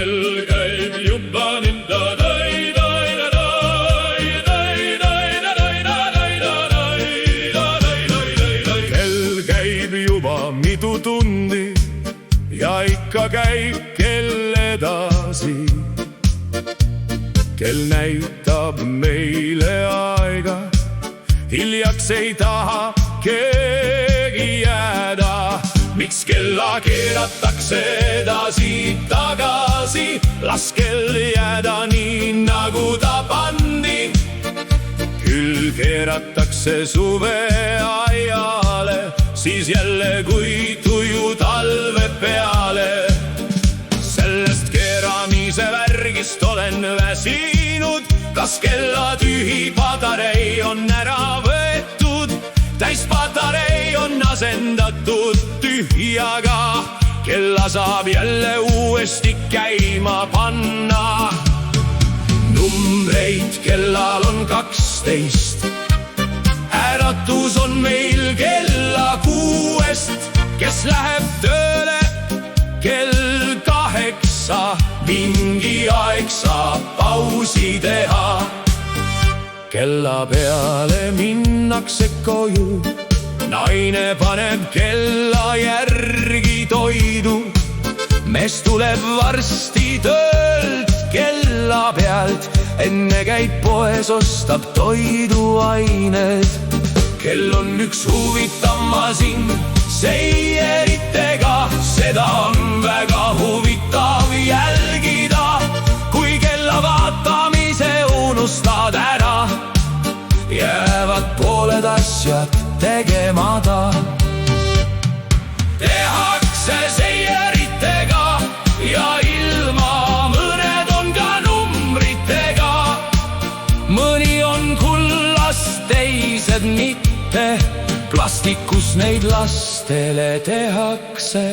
kell käib juba nõnda. Kell käib juba mitu tundi ja ikka käib kell edasi. Kell näitab meile aega, hiljaks ei taha keegi jääda. Miks kella keeratakse edasi-tagasi, las kell jääda nii nagu ta pandi. Küll keeratakse suveaiale, siis jälle kui tuju talve peale. Sellest keeramise värgist olen väsinud, kas kella tühi patarei on ära võetud? Täis patarei on asendatud tühjaga, kella saab jälle uuesti käima panna. Numbreid kellal on 12, äratus on meil kella 6. Kes läheb tööle kell 8, mingi aeg saab pausi teha. Kella peale minnakse koju, naine paneb kella järgi toidu. Mees tuleb varsti töölt kella pealt, enne käib poes, ostab toiduained. Kell on üks huvitav masin seieritega, seda on väga huvitav jälgida. Kui kella vaatamise unustad ära, jäävad pooled asjad tegemata. Tehakse seieritega ja ilma, mõned on ka numbritega. Mõni on kullast, teised mitte, plastikus neid lastele tehakse.